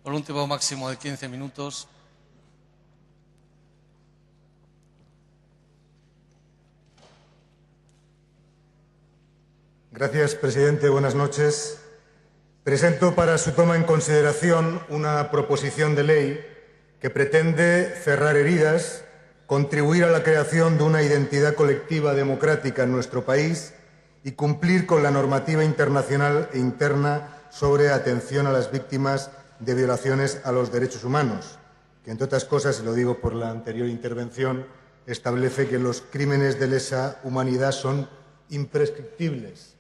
por un tiempo máximo de 15 minutos. Gracias, presidente. Buenas noches. Presento para su toma en consideración una proposición de ley que pretende cerrar heridas, contribuir a la creación de una identidad colectiva democrática en nuestro país y cumplir con la normativa internacional e interna sobre atención a las víctimas de violaciones a los derechos humanos, que, entre otras cosas, y lo digo por la anterior intervención, establece que los crímenes de lesa humanidad son imprescriptibles.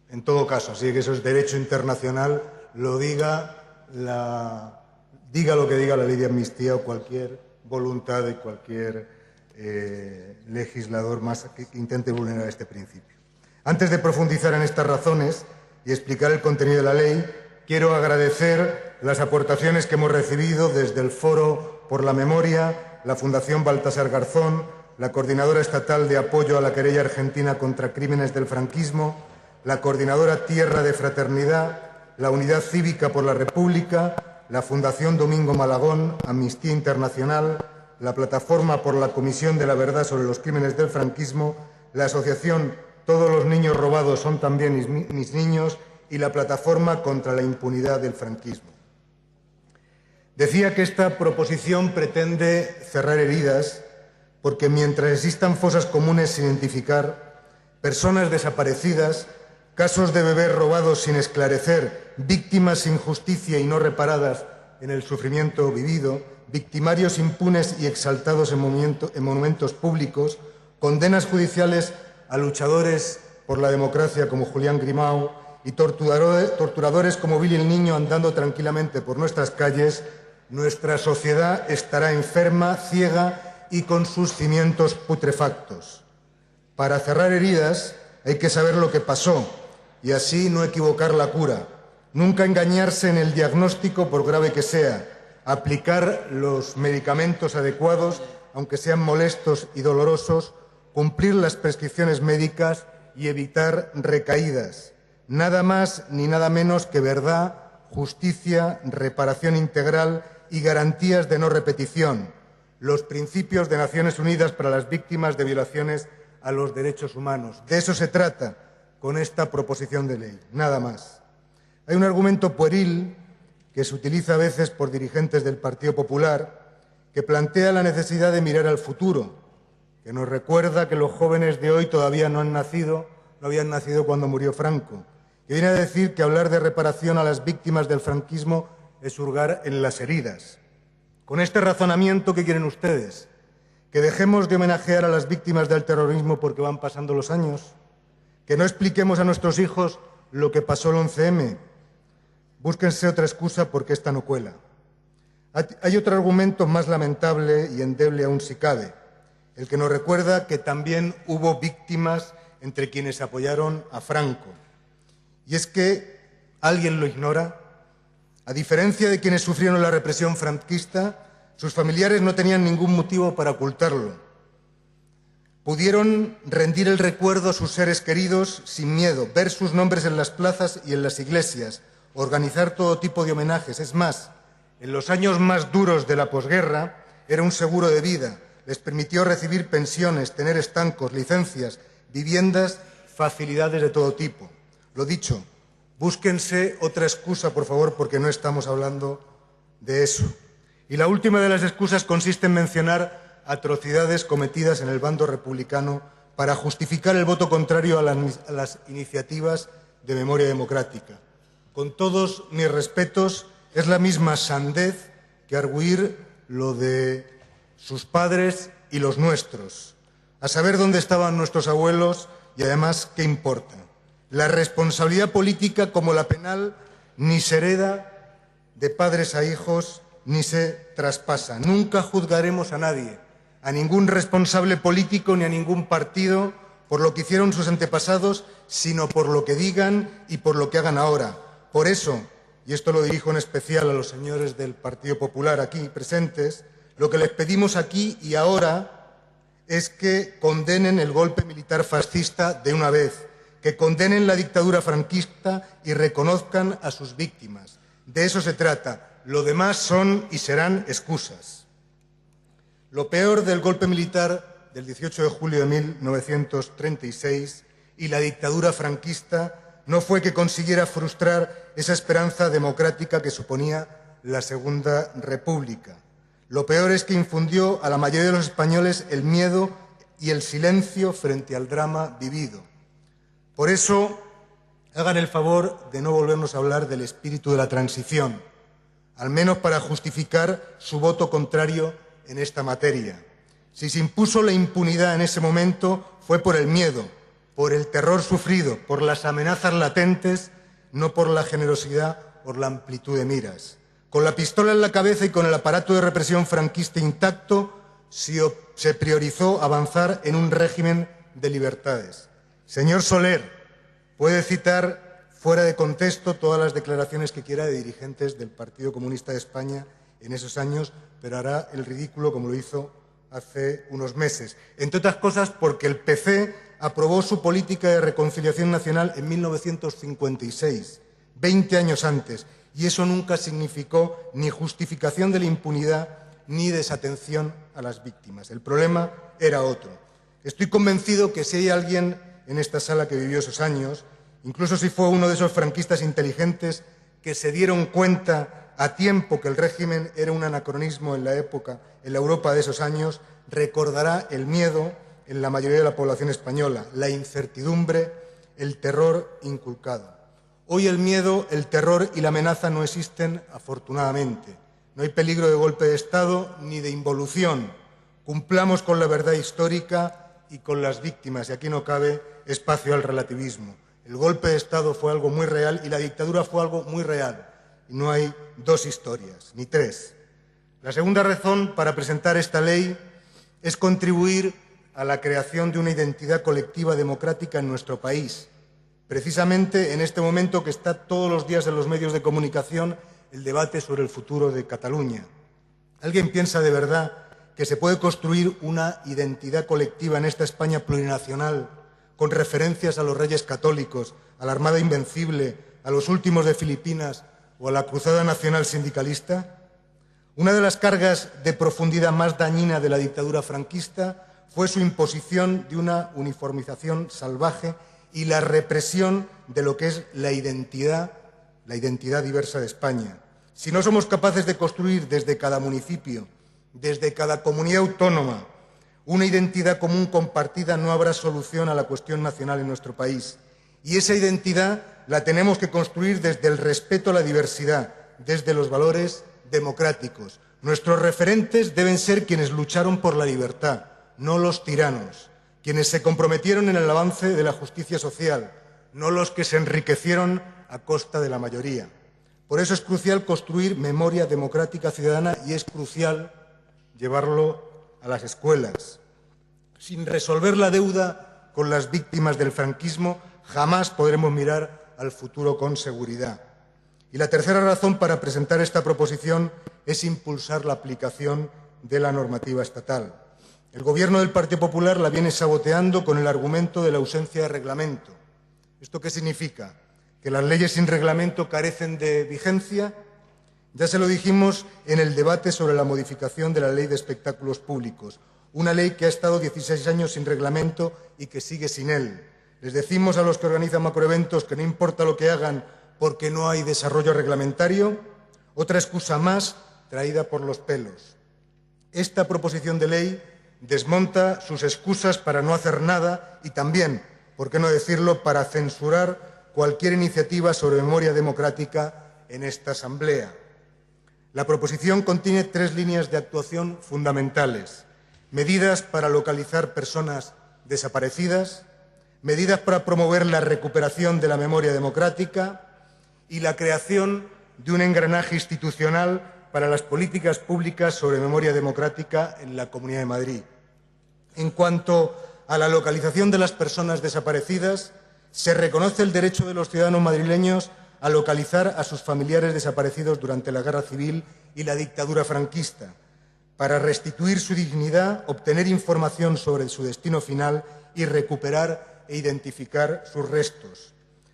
En todo caso, así que eso es derecho internacional, lo diga lo que diga la ley de amnistía o cualquier voluntad de cualquier legislador más que intente vulnerar este principio. Antes de profundizar en estas razones y explicar el contenido de la ley, quiero agradecer las aportaciones que hemos recibido desde el Foro por la Memoria, la Fundación Baltasar Garzón, la Coordinadora Estatal de Apoyo a la Querella Argentina contra Crímenes del Franquismo, la Coordinadora Tierra de Fraternidad, la Unidad Cívica por la República, la Fundación Domingo Malagón, Amnistía Internacional, la Plataforma por la Comisión de la Verdad sobre los Crímenes del Franquismo, la Asociación Todos los niños robados son también mis niños y la Plataforma contra la Impunidad del Franquismo. Decía que esta proposición pretende cerrar heridas porque mientras existan fosas comunes sin identificar, personas desaparecidas, casos de bebés robados sin esclarecer, víctimas sin justicia y no reparadas en el sufrimiento vivido, victimarios impunes y exaltados en monumentos públicos, condenas judiciales a luchadores por la democracia como Julián Grimau y torturadores como Billy el Niño andando tranquilamente por nuestras calles, nuestra sociedad estará enferma, ciega y con sus cimientos putrefactos. Para cerrar heridas hay que saber lo que pasó y así no equivocar la cura, nunca engañarse en el diagnóstico por grave que sea, aplicar los medicamentos adecuados, aunque sean molestos y dolorosos, cumplir las prescripciones médicas y evitar recaídas. Nada más ni nada menos que verdad, justicia, reparación integral y garantías de no repetición. Los principios de Naciones Unidas para las víctimas de violaciones a los derechos humanos. De eso se trata con esta proposición de ley, nada más. Hay un argumento pueril que se utiliza a veces por dirigentes del Partido Popular que plantea la necesidad de mirar al futuro, que nos recuerda que los jóvenes de hoy todavía no habían nacido cuando murió Franco, que viene a decir que hablar de reparación a las víctimas del franquismo es hurgar en las heridas. Con este razonamiento, ¿qué quieren ustedes? ¿Que dejemos de homenajear a las víctimas del terrorismo porque van pasando los años? ¿Que no expliquemos a nuestros hijos lo que pasó el 11M? Búsquense otra excusa porque esta no cuela. Hay otro argumento más lamentable y endeble aún si cabe, el que nos recuerda que también hubo víctimas entre quienes apoyaron a Franco. Y es que alguien lo ignora. A diferencia de quienes sufrieron la represión franquista, sus familiares no tenían ningún motivo para ocultarlo. Pudieron rendir el recuerdo a sus seres queridos sin miedo, ver sus nombres en las plazas y en las iglesias, organizar todo tipo de homenajes. Es más, en los años más duros de la posguerra era un seguro de vida. Les permitió recibir pensiones, tener estancos, licencias, viviendas, facilidades de todo tipo. Lo dicho, búsquense otra excusa, por favor, porque no estamos hablando de eso. Y la última de las excusas consiste en mencionar atrocidades cometidas en el bando republicano para justificar el voto contrario a las iniciativas de memoria democrática. Con todos mis respetos, es la misma sandez que argüir lo de sus padres y los nuestros, a saber dónde estaban nuestros abuelos y además qué importa. La responsabilidad política, como la penal, ni se hereda de padres a hijos ni se traspasa. Nunca juzgaremos a nadie, a ningún responsable político ni a ningún partido por lo que hicieron sus antepasados, sino por lo que digan y por lo que hagan ahora. Por eso, y esto lo dirijo en especial a los señores del Partido Popular aquí presentes, lo que les pedimos aquí y ahora es que condenen el golpe militar fascista de una vez, que condenen la dictadura franquista y reconozcan a sus víctimas, De eso se trata. Lo demás son y serán excusas. Lo peor del golpe militar del 18 de julio de 1936 y la dictadura franquista no fue que consiguiera frustrar esa esperanza democrática que suponía la Segunda República. Lo peor es que infundió a la mayoría de los españoles el miedo y el silencio frente al drama vivido. Por eso, hagan el favor de no volvernos a hablar del espíritu de la transición, al menos para justificar su voto contrario en esta materia. Si se impuso la impunidad en ese momento fue por el miedo, por el terror sufrido, por las amenazas latentes, no por la generosidad o la amplitud de miras. Con la pistola en la cabeza y con el aparato de represión franquista intacto, se priorizó avanzar en un régimen de libertades. Señor Soler, puede citar fuera de contexto todas las declaraciones que quiera de dirigentes del Partido Comunista de España en esos años, pero hará el ridículo como lo hizo hace unos meses. Entre otras cosas porque el PC aprobó su política de reconciliación nacional en 1956, 20 años antes, y eso nunca significó ni justificación de la impunidad ni desatención a las víctimas. El problema era otro. Estoy convencido que si hay alguien en esta sala que vivió esos años, incluso si fue uno de esos franquistas inteligentes que se dieron cuenta a tiempo que el régimen era un anacronismo en la Europa de esos años, recordará el miedo en la mayoría de la población española, la incertidumbre, el terror inculcado. Hoy el miedo, el terror y la amenaza no existen, afortunadamente. No hay peligro de golpe de Estado ni de involución. Cumplamos con la verdad histórica y con las víctimas, y aquí no cabe espacio al relativismo. El golpe de Estado fue algo muy real y la dictadura fue algo muy real. Y no hay dos historias, ni tres. La segunda razón para presentar esta ley es contribuir a la creación de una identidad colectiva democrática en nuestro país. Precisamente en este momento que está todos los días en los medios de comunicación el debate sobre el futuro de Cataluña. ¿Alguien piensa de verdad que se puede construir una identidad colectiva en esta España plurinacional con referencias a los reyes católicos, a la Armada Invencible, a los últimos de Filipinas o a la Cruzada Nacional Sindicalista? Una de las cargas de profundidad más dañina de la dictadura franquista fue su imposición de una uniformización salvaje y la represión de lo que es la identidad diversa de España. Si no somos capaces de construir desde cada municipio, desde cada comunidad autónoma, una identidad común compartida, no habrá solución a la cuestión nacional en nuestro país. Y esa identidad la tenemos que construir desde el respeto a la diversidad, desde los valores democráticos. Nuestros referentes deben ser quienes lucharon por la libertad, no los tiranos, quienes se comprometieron en el avance de la justicia social, no los que se enriquecieron a costa de la mayoría. Por eso es crucial construir memoria democrática ciudadana y es crucial llevarlo a las escuelas. Sin resolver la deuda con las víctimas del franquismo, jamás podremos mirar al futuro con seguridad. Y la tercera razón para presentar esta proposición es impulsar la aplicación de la normativa estatal. El Gobierno del Partido Popular la viene saboteando con el argumento de la ausencia de reglamento. ¿Esto qué significa? ¿Que las leyes sin reglamento carecen de vigencia? Ya se lo dijimos en el debate sobre la modificación de la Ley de Espectáculos Públicos, una ley que ha estado 16 años sin reglamento y que sigue sin él. Les decimos a los que organizan macroeventos que no importa lo que hagan porque no hay desarrollo reglamentario. Otra excusa más traída por los pelos. Esta proposición de ley desmonta sus excusas para no hacer nada y también, por qué no decirlo, para censurar cualquier iniciativa sobre memoria democrática en esta Asamblea. La proposición contiene 3 líneas de actuación fundamentales: medidas para localizar personas desaparecidas, medidas para promover la recuperación de la memoria democrática y la creación de un engranaje institucional para las políticas públicas sobre memoria democrática en la Comunidad de Madrid. En cuanto a la localización de las personas desaparecidas, se reconoce el derecho de los ciudadanos madrileños a localizar a sus familiares desaparecidos durante la Guerra Civil y la dictadura franquista, para restituir su dignidad, obtener información sobre su destino final y recuperar e identificar sus restos.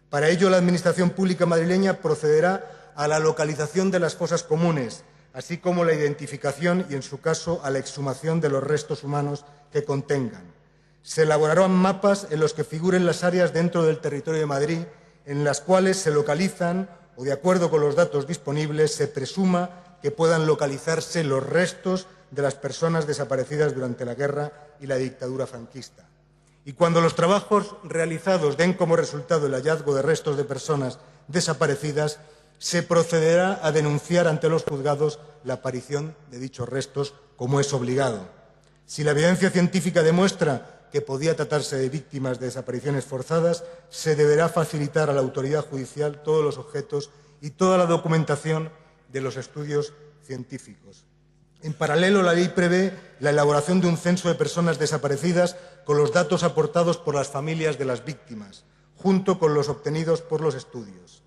Para ello, la Administración Pública madrileña procederá a la localización de las fosas comunes, así como la identificación y, en su caso, a la exhumación de los restos humanos que contengan. Se elaborarán mapas en los que figuren las áreas dentro del territorio de Madrid en las cuales se localizan o, de acuerdo con los datos disponibles, se presuma que puedan localizarse los restos de las personas desaparecidas durante la guerra y la dictadura franquista. Y cuando los trabajos realizados den como resultado el hallazgo de restos de personas desaparecidas, se procederá a denunciar ante los juzgados la aparición de dichos restos, como es obligado. Si la evidencia científica demuestra que podía tratarse de víctimas de desapariciones forzadas, se deberá facilitar a la autoridad judicial todos los objetos y toda la documentación de los estudios científicos. En paralelo, la ley prevé la elaboración de un censo de personas desaparecidas con los datos aportados por las familias de las víctimas, junto con los obtenidos por los estudios.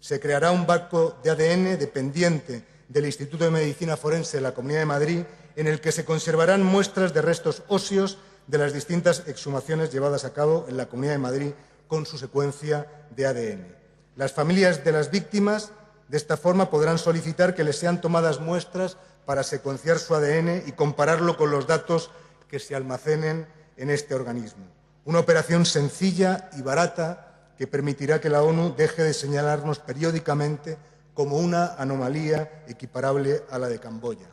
Se creará un banco de ADN dependiente del Instituto de Medicina Forense de la Comunidad de Madrid, en el que se conservarán muestras de restos óseos de las distintas exhumaciones llevadas a cabo en la Comunidad de Madrid con su secuencia de ADN. Las familias de las víctimas, de esta forma, podrán solicitar que les sean tomadas muestras para secuenciar su ADN y compararlo con los datos que se almacenen en este organismo. Una operación sencilla y barata que permitirá que la ONU deje de señalarnos periódicamente como una anomalía equiparable a la de Camboya.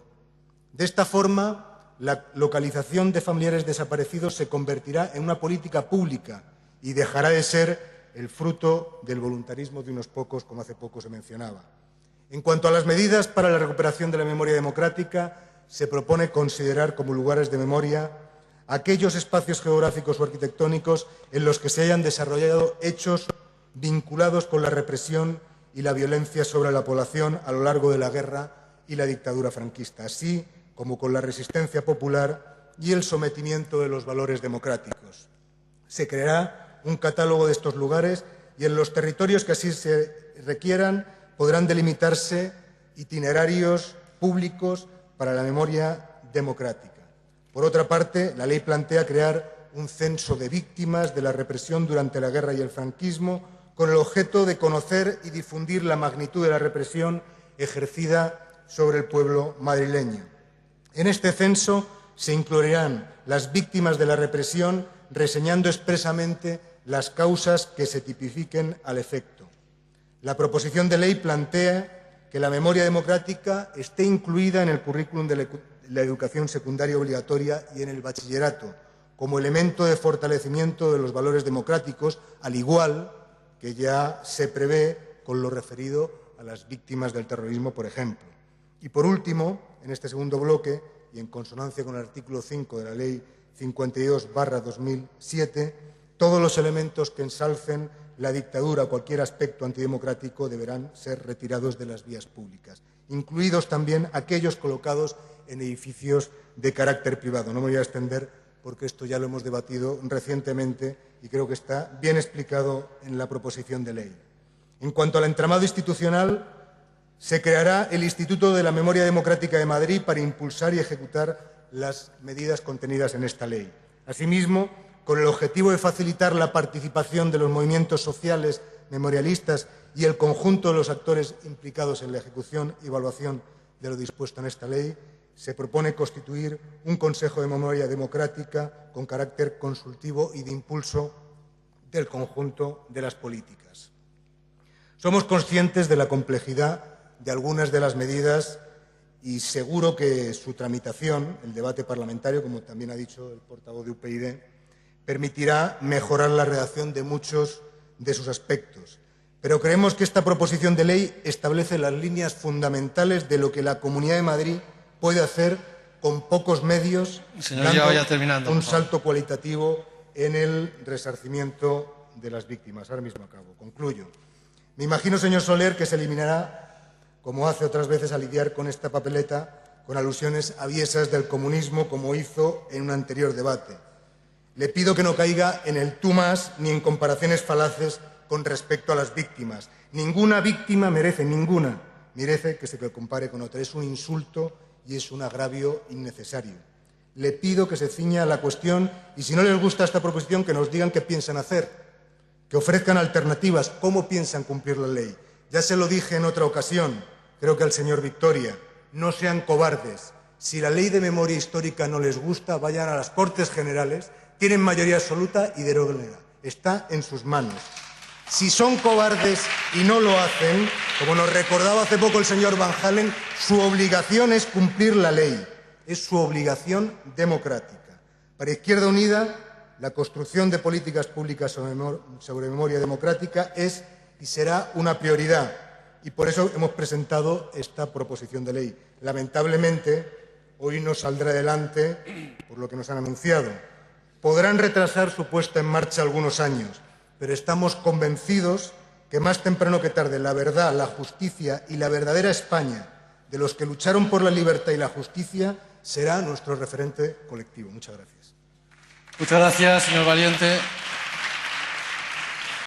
De esta forma, la localización de familiares desaparecidos se convertirá en una política pública y dejará de ser el fruto del voluntarismo de unos pocos, como hace poco se mencionaba. En cuanto a las medidas para la recuperación de la memoria democrática, se propone considerar como lugares de memoria aquellos espacios geográficos o arquitectónicos en los que se hayan desarrollado hechos vinculados con la represión y la violencia sobre la población a lo largo de la guerra y la dictadura franquista, así como con la resistencia popular y el sometimiento de los valores democráticos. Se creará un catálogo de estos lugares y en los territorios que así se requieran podrán delimitarse itinerarios públicos para la memoria democrática. Por otra parte, la ley plantea crear un censo de víctimas de la represión durante la guerra y el franquismo con el objeto de conocer y difundir la magnitud de la represión ejercida sobre el pueblo madrileño. En este censo se incluirán las víctimas de la represión, reseñando expresamente las causas que se tipifiquen al efecto. La proposición de ley plantea que la memoria democrática esté incluida en el currículum de la educación secundaria obligatoria y en el bachillerato, como elemento de fortalecimiento de los valores democráticos, al igual que ya se prevé con lo referido a las víctimas del terrorismo, por ejemplo. Y, por último, en este segundo bloque, y en consonancia con el artículo 5 de la Ley 52/2007, todos los elementos que ensalcen la dictadura o cualquier aspecto antidemocrático deberán ser retirados de las vías públicas, incluidos también aquellos colocados en edificios de carácter privado. No me voy a extender porque esto ya lo hemos debatido recientemente y creo que está bien explicado en la proposición de ley. En cuanto al entramado institucional, se creará el Instituto de la Memoria Democrática de Madrid para impulsar y ejecutar las medidas contenidas en esta ley. Asimismo, con el objetivo de facilitar la participación de los movimientos sociales memorialistas y el conjunto de los actores implicados en la ejecución y evaluación de lo dispuesto en esta ley, se propone constituir un Consejo de Memoria Democrática con carácter consultivo y de impulso del conjunto de las políticas. Somos conscientes de la complejidad de algunas de las medidas y seguro que su tramitación, el debate parlamentario, como también ha dicho el portavoz de UPyD, permitirá mejorar la redacción de muchos de sus aspectos. Pero creemos que esta proposición de ley establece las líneas fundamentales de lo que la Comunidad de Madrid puede hacer con pocos medios, dando un salto cualitativo en el resarcimiento de las víctimas. Ahora mismo acabo. Concluyo. Me imagino, señor Soler, que se eliminará, como hace otras veces, a lidiar con esta papeleta con alusiones aviesas del comunismo, como hizo en un anterior debate. Le pido que no caiga en el tú más ni en comparaciones falaces con respecto a las víctimas. Ninguna víctima merece que se le compare con otra. Es un insulto y es un agravio innecesario. Le pido que se ciña a la cuestión y, si no les gusta esta proposición, que nos digan qué piensan hacer, que ofrezcan alternativas, cómo piensan cumplir la ley, Ya se lo dije en otra ocasión, creo que al señor Victoria, no sean cobardes. Si la ley de memoria histórica no les gusta, vayan a las Cortes Generales, tienen mayoría absoluta y deróguenla. Está en sus manos. Si son cobardes y no lo hacen, como nos recordaba hace poco el señor Van Halen, su obligación es cumplir la ley. Es su obligación democrática. Para Izquierda Unida, la construcción de políticas públicas sobre memoria democrática es y será una prioridad. Y por eso hemos presentado esta proposición de ley. Lamentablemente, hoy no saldrá adelante por lo que nos han anunciado. Podrán retrasar su puesta en marcha algunos años, pero estamos convencidos que más temprano que tarde la verdad, la justicia y la verdadera España de los que lucharon por la libertad y la justicia será nuestro referente colectivo. Muchas gracias. Muchas gracias, señor Valiente.